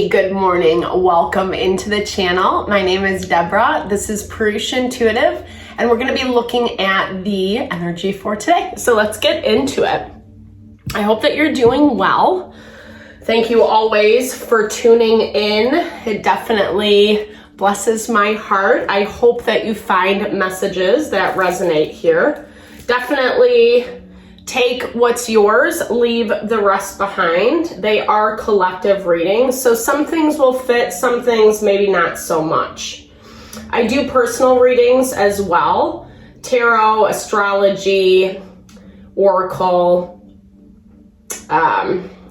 Hey, good morning. Welcome into the channel. My name is Deborah. This is Purusha Intuitive, and we're going to be looking at the energy for today. So let's get into it. I hope that you're doing well. Thank you always for tuning in. It definitely blesses my heart. I hope that you find messages that resonate here. Definitely take what's yours, leave the rest behind. They are collective readings, so some things will fit, some things maybe not so much. I do personal readings as well. Tarot, astrology, oracle,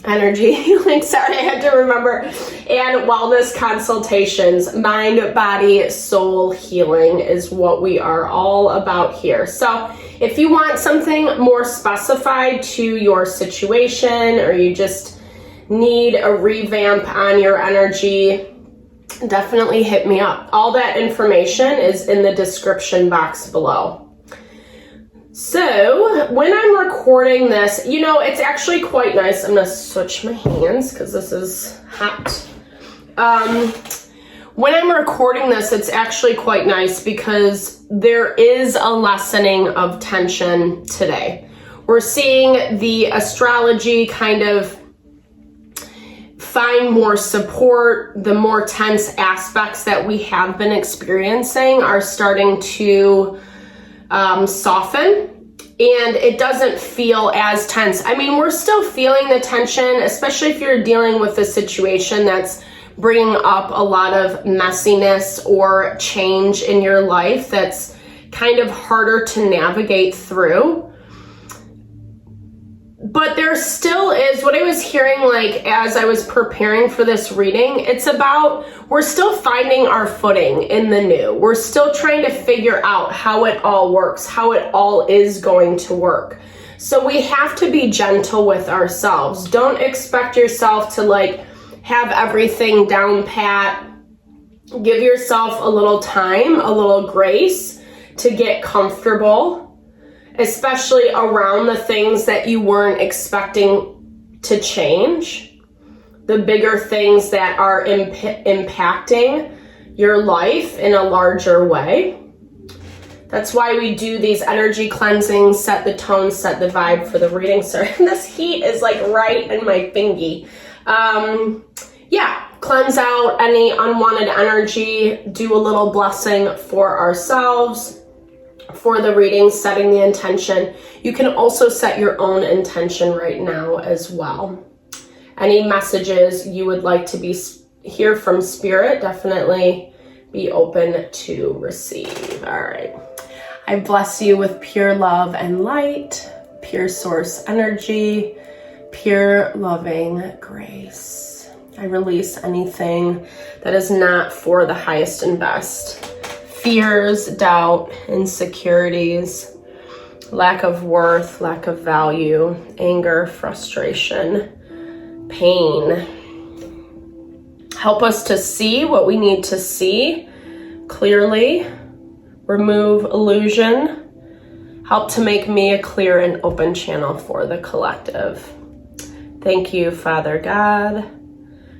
energy healing, sorry, I had to remember, and wellness consultations. Mind, body, soul healing is what we are all about here. So if you want something more specified to your situation, or you just need a revamp on your energy, definitely hit me up. All that information is in the description box below. So when I'm recording this, you know, it's actually quite nice. I'm gonna switch my hands because this is hot. When I'm recording this, it's actually quite nice because there is a lessening of tension today. We're seeing the astrology kind of find more support. The more tense aspects that we have been experiencing are starting to soften, and it doesn't feel as tense. I mean, we're still feeling the tension, especially if you're dealing with a situation that's bringing up a lot of messiness or change in your life that's kind of harder to navigate through. But there still is, what I was hearing like as I was preparing for this reading, it's about, we're still finding our footing in the new. We're still trying to figure out how it all works, how it all is going to work. So we have to be gentle with ourselves. Don't expect yourself to like have everything down pat. Give yourself a little time, a little grace to get comfortable, especially around the things that you weren't expecting to change, the bigger things that are impacting your life in a larger way. That's why we do these energy cleansings, set the tone, set the vibe for the reading. Sorry, this heat is like right in my thingy. Yeah, cleanse out any unwanted energy, do a little blessing for ourselves. For the reading, setting the intention. You can also set your own intention right now as well. Any messages you would like to hear from Spirit, definitely be open to receive. All right. I bless you with pure love and light, pure source energy, pure loving grace. I release anything that is not for the highest and best. Fears, doubt, insecurities, lack of worth, lack of value, anger, frustration, pain. Help us to see what we need to see clearly. Remove illusion. Help to make me a clear and open channel for the collective. Thank you, Father God,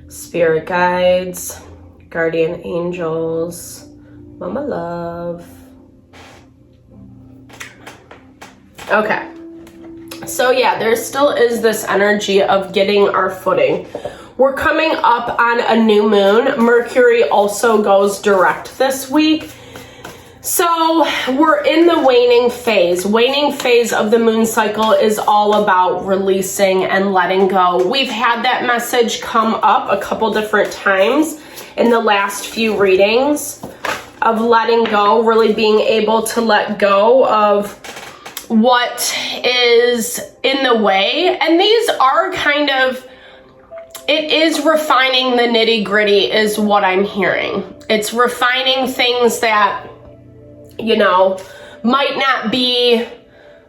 Spirit guides, guardian angels, Mama love. Okay. So yeah, there still is this energy of getting our footing. We're coming up on a new moon. Mercury also goes direct this week. So we're in the waning phase. Waning phase of the moon cycle is all about releasing and letting go. We've had that message come up a couple different times in the last few readings of letting go, really being able to let go of what is in the way. And these are kind of, it is refining the nitty-gritty is what I'm hearing. It's refining things that, you know, might not be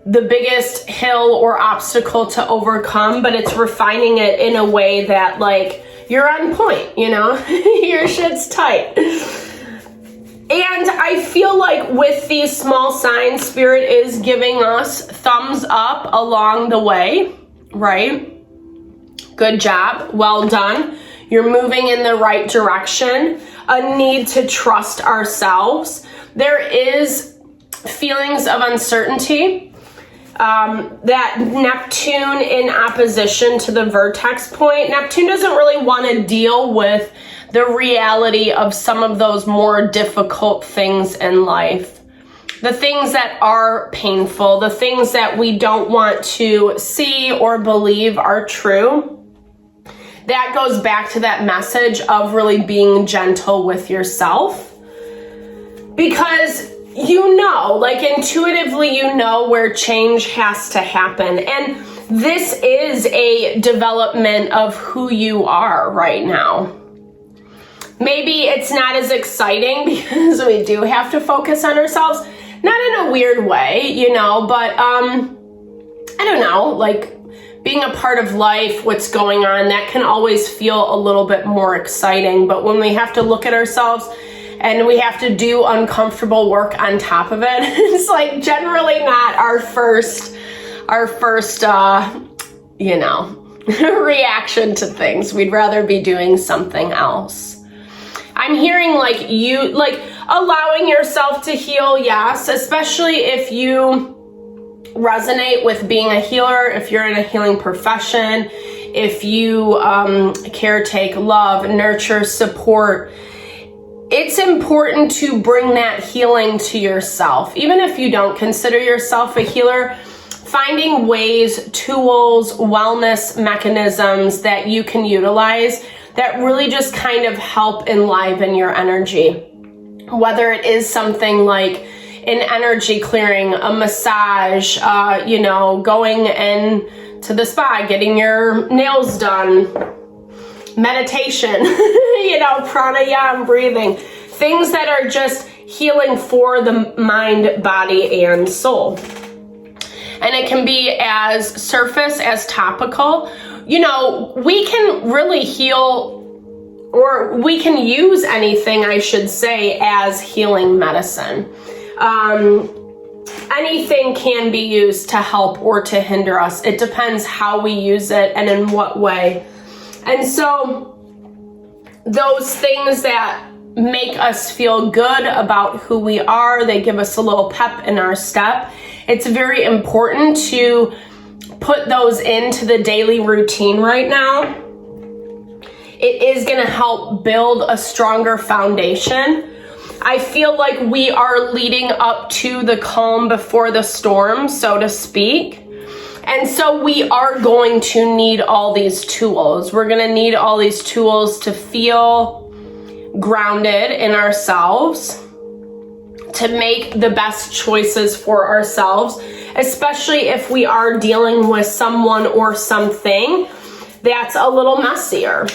the biggest hill or obstacle to overcome, but it's refining it in a way that like you're on point, you know, your shit's tight. And I feel like with these small signs, Spirit is giving us thumbs up along the way, right? Good job. Well done. you're moving in the right direction, a need to trust ourselves. There is feelings of uncertainty. That Neptune in opposition to the vertex point, Neptune doesn't really want to deal with the reality of some of those more difficult things in life. The things that are painful, the things that we don't want to see or believe are true. That goes back to that message of really being gentle with yourself. Because like intuitively, where change has to happen. And this is a development of who you are right now. Maybe it's not as exciting because we do have to focus on ourselves. Not in a weird way, but I don't know, like being a part of life, what's going on, that can always feel a little bit more exciting. But when we have to look at ourselves and we have to do uncomfortable work on top of it, it's like generally not our first, reaction to things. We'd rather be doing something else. I'm hearing allowing yourself to heal, yes, especially if you resonate with being a healer, if you're in a healing profession, if you caretake, love, nurture, support. It's important to bring that healing to yourself. Even if you don't consider yourself a healer, finding ways, tools, wellness mechanisms that you can utilize that really just kind of help enliven your energy. Whether it is something like an energy clearing, a massage, going in to the spa, getting your nails done, meditation, pranayama, breathing, things that are just healing for the mind, body, and soul. And it can be as surface as topical. We can really heal, or we can use anything, I should say, as healing medicine. Anything can be used to help or to hinder us. It depends how we use it and in what way. And so those things that make us feel good about who we are, they give us a little pep in our step. It's very important to put those into the daily routine right now. It is going to help build a stronger foundation. I feel like we are leading up to the calm before the storm, so to speak. And so we are going to need all these tools. We're going to need all these tools to feel grounded in ourselves, to make the best choices for ourselves, especially if we are dealing with someone or something that's a little messier.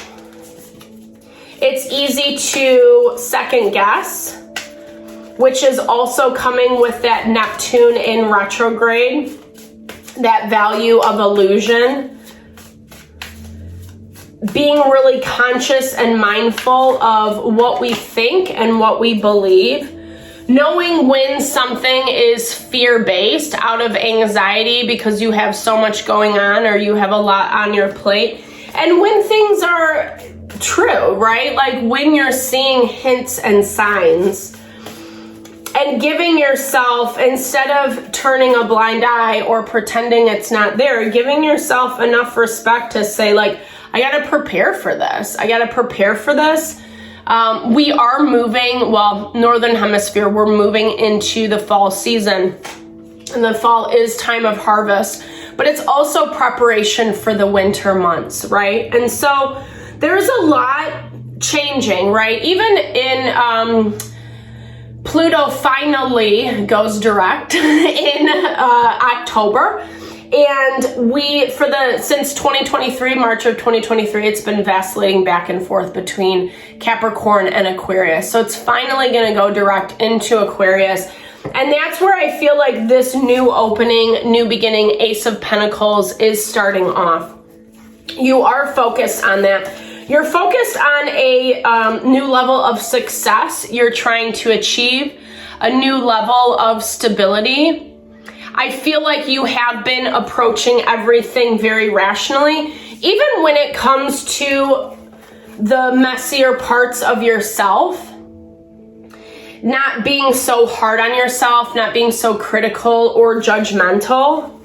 It's easy to second guess, which is also coming with that Neptune in retrograde, that value of illusion. Being really conscious and mindful of what we think and what we believe. Knowing when something is fear-based out of anxiety because you have so much going on or you have a lot on your plate. And when things are true, right? Like when you're seeing hints and signs. And giving yourself, instead of turning a blind eye or pretending it's not there, giving yourself enough respect to say, like, I gotta prepare for this. I gotta prepare for this. We are moving, Northern Hemisphere, we're moving into the fall season. And the fall is time of harvest, but it's also preparation for the winter months, right? And so there's a lot changing, right? Even in Pluto finally goes direct in October. And since 2023, March of 2023, it's been vacillating back and forth between Capricorn and Aquarius. So it's finally going to go direct into Aquarius. And that's where I feel like this new opening, new beginning, Ace of Pentacles is starting off. You are focused on that. You're focused on a new level of success you're trying to achieve, a new level of stability. I feel like you have been approaching everything very rationally, even when it comes to the messier parts of yourself, not being so hard on yourself, not being so critical or judgmental.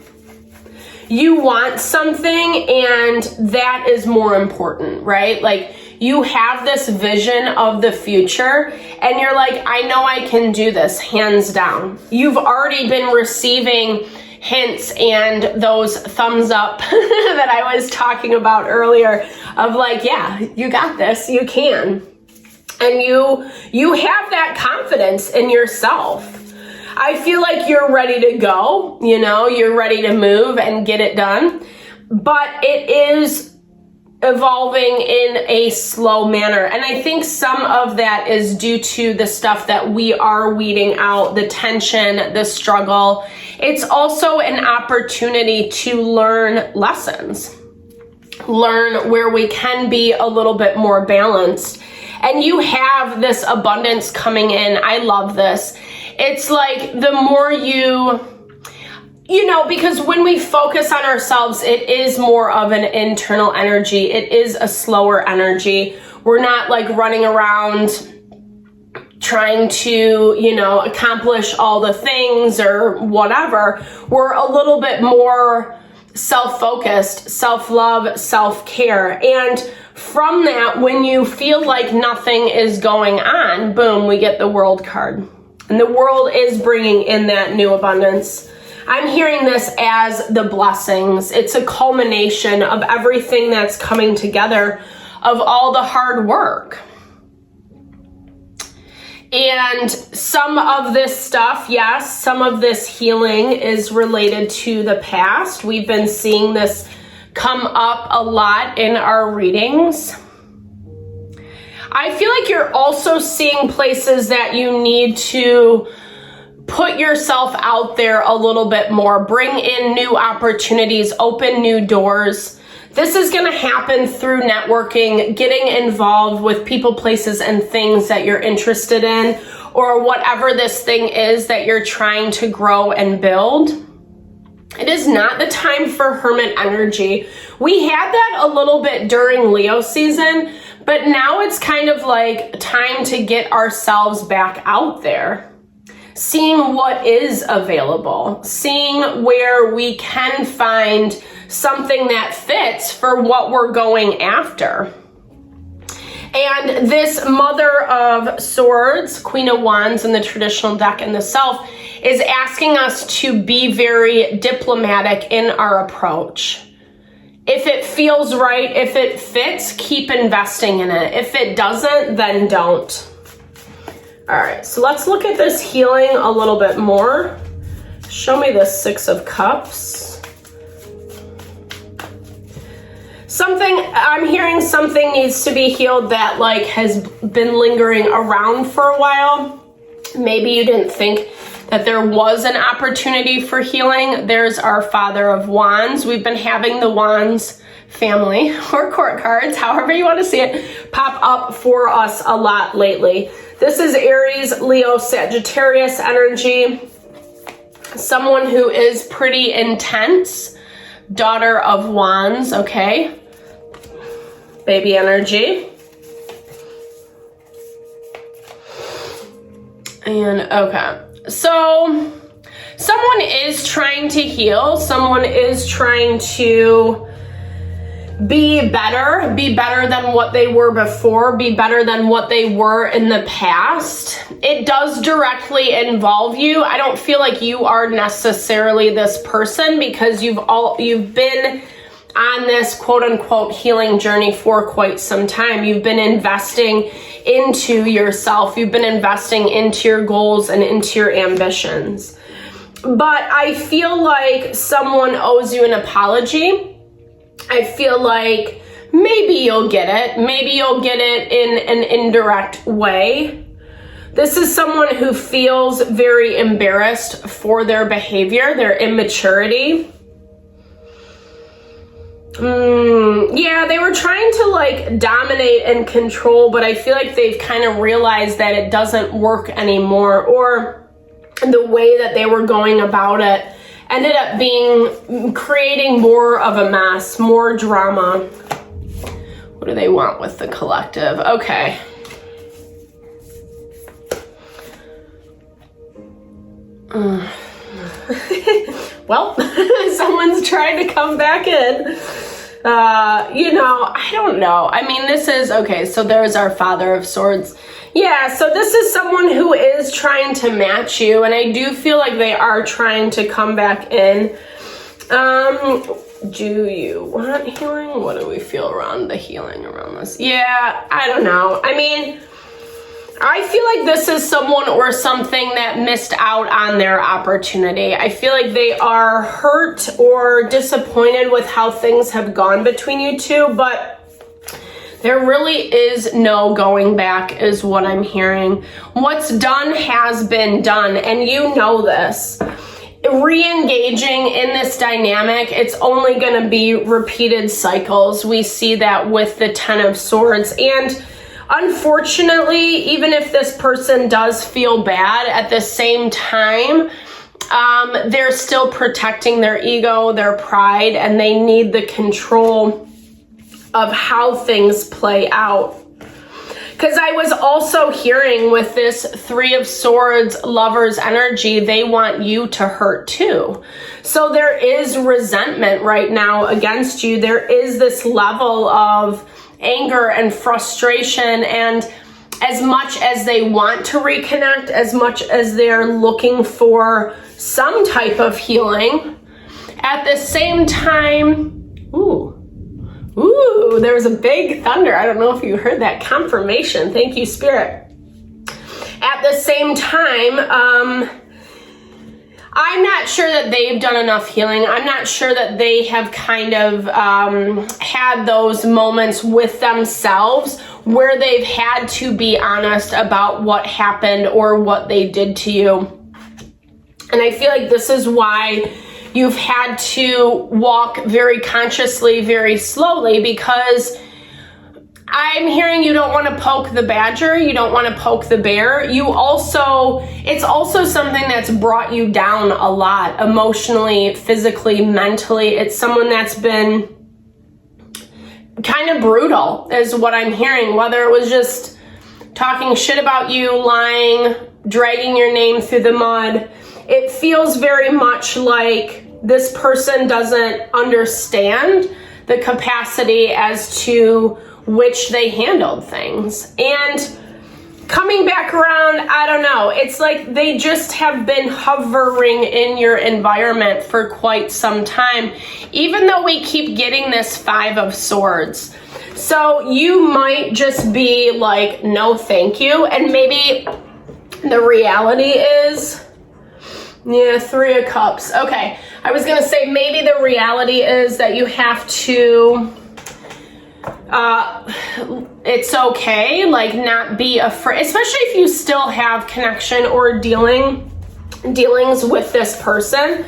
You want something and that is more important, right? Like you have this vision of the future and you're like, I know I can do this, hands down. You've already been receiving hints and those thumbs up that I was talking about earlier of like, yeah, you got this, you can. And you have that confidence in yourself. I feel like you're ready to go, you know, you're ready to move and get it done, but it is evolving in a slow manner. And I think some of that is due to the stuff that we are weeding out, the tension, the struggle. It's also an opportunity to learn lessons, learn where we can be a little bit more balanced. And you have this abundance coming in. I love this. It's like the more you know, because when we focus on ourselves, it is more of an internal energy. It is a slower energy. We're not like running around trying to, you know, accomplish all the things or whatever. We're a little bit more self-focused, self-love, self-care. And from that, when you feel like nothing is going on, boom, we get the World card. And the world is bringing in that new abundance. I'm hearing this as the blessings. It's a culmination of everything that's coming together, of all the hard work. And some of this stuff, yes, some of this healing is related to the past. We've been seeing this come up a lot in our readings. I feel like you're also seeing places that you need to put yourself out there a little bit more, bring in new opportunities, open new doors. This is going to happen through networking, getting involved with people, places, and things that you're interested in, or whatever this thing is that you're trying to grow and build. It is not the time for hermit energy. We had that a little bit during Leo season, but now it's kind of like time to get ourselves back out there. Seeing what is available, seeing where we can find something that fits for what we're going after. And this Mother of Swords, Queen of Wands in the traditional deck in the Self, is asking us to be very diplomatic in our approach. If it feels right, if it fits, keep investing in it. If it doesn't, then don't. All right, so let's look at this healing a little bit more. Show me the Six of Cups. I'm hearing something needs to be healed that like has been lingering around for a while. Maybe you didn't think that there was an opportunity for healing. There's our Father of Wands. We've been having the Wands family or court cards, however you want to see it, pop up for us a lot lately. This is Aries, Leo, Sagittarius energy. Someone who is pretty intense. Daughter of Wands, okay? Baby energy. And okay. So someone is trying to heal. Someone is trying to be better than what they were before, be better than what they were in the past. It does directly involve you. I don't feel like you are necessarily this person because you've been on this quote unquote healing journey for quite some time. You've been investing into yourself. You've been investing into your goals and into your ambitions. But I feel like someone owes you an apology. I feel like maybe you'll get it. Maybe you'll get it in an indirect way. This is someone who feels very embarrassed for their behavior, their immaturity. Yeah, they were trying to like dominate and control, but I feel like they've kind of realized that it doesn't work anymore, or the way that they were going about it ended up creating more of a mess, more drama. What do they want with the collective? Okay. Well, someone's trying to come back in. You know, I don't know. I mean, this is, okay, so there's our Father of Swords. Yeah, so this is someone who is trying to match you, and I do feel like they are trying to come back in. Do you want healing? What do we feel around the healing around this? Yeah, I don't know. I mean, I feel like this is someone or something that missed out on their opportunity. I feel like they are hurt or disappointed with how things have gone between you two, but there really is no going back is what I'm hearing. What's done has been done, and you know this. Re-engaging in this dynamic, it's only going to be repeated cycles. We see that with the Ten of Swords, and unfortunately, even if this person does feel bad, at the same time, they're still protecting their ego, their pride, and they need the control of how things play out. Because I was also hearing with this Three of Swords Lovers energy, they want you to hurt too. So there is resentment right now against you. There is this level of anger and frustration, and as much as they want to reconnect, as much as they're looking for some type of healing, at the same time, ooh, there was a big thunder. I don't know if you heard that confirmation. Thank you, Spirit. At the same time, I'm not sure that they've done enough healing. I'm not sure that they have kind of had those moments with themselves where they've had to be honest about what happened or what they did to you. And I feel like this is why you've had to walk very consciously, very slowly, because I'm hearing you don't want to poke the badger, you don't want to poke the bear. It's also something that's brought you down a lot, emotionally, physically, mentally. It's someone that's been kind of brutal, is what I'm hearing, whether it was just talking shit about you, lying, dragging your name through the mud. It feels very much like this person doesn't understand the capacity as to which they handled things. And coming back around, I don't know, it's like they just have been hovering in your environment for quite some time, even though we keep getting this Five of Swords. So you might just be like, no thank you, and maybe the reality is, yeah, Three of Cups. Okay, I was gonna say maybe the reality is that you have to, it's okay, like not be afraid, especially if you still have connection or dealings with this person.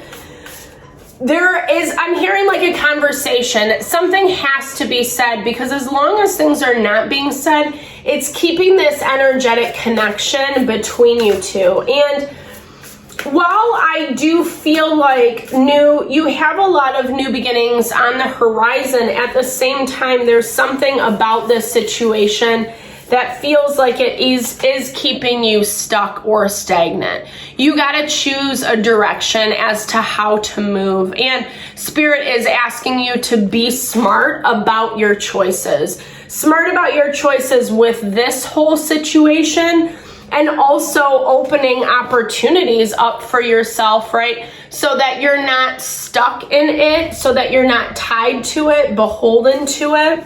I'm hearing like a conversation. Something has to be said, because as long as things are not being said, it's keeping this energetic connection between you two. And while I do feel like you have a lot of new beginnings on the horizon, at the same time, there's something about this situation that feels like it is keeping you stuck or stagnant. You got to choose a direction as to how to move. And Spirit is asking you to be smart about your choices. Smart about your choices with this whole situation, and also opening opportunities up for yourself, right? So that you're not stuck in it, so that you're not tied to it, beholden to it.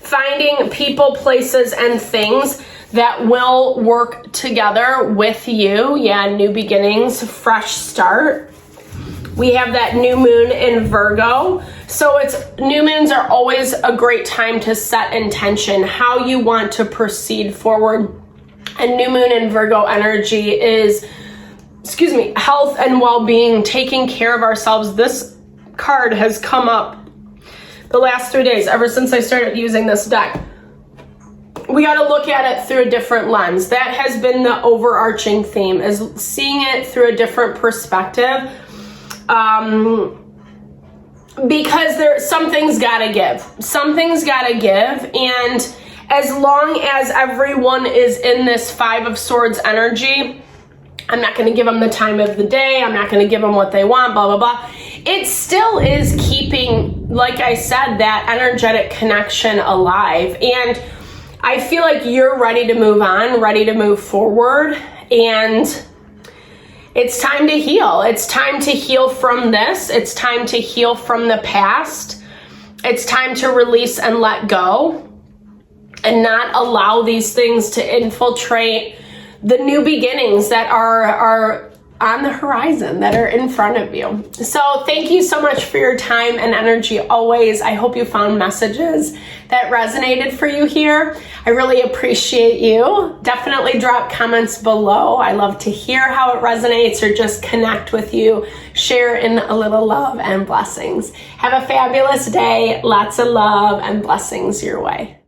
Finding people, places, and things that will work together with you. Yeah, new beginnings, fresh start. We have that new moon in Virgo. So new moons are always a great time to set intention, how you want to proceed forward. And new moon in Virgo energy is, health and well-being, taking care of ourselves. This card has come up the last 3 days, ever since I started using this deck. We got to look at it through a different lens. That has been the overarching theme, is seeing it through a different perspective. because something's gotta give. Something's gotta give. And as long as everyone is in this Five of Swords energy, I'm not going to give them the time of the day. I'm not going to give them what they want, blah, blah, blah. It still is keeping, like I said, that energetic connection alive. And I feel like you're ready to move on, ready to move forward. And it's time to heal. It's time to heal from this. It's time to heal from the past. It's time to release and let go and not allow these things to infiltrate the new beginnings that are on the horizon, that are in front of you. So thank you so much for your time and energy always. I hope you found messages that resonated for you here. I really appreciate you. Definitely drop comments below. I love to hear how it resonates, or just connect with you. Share in a little love and blessings. Have a fabulous day. Lots of love and blessings your way.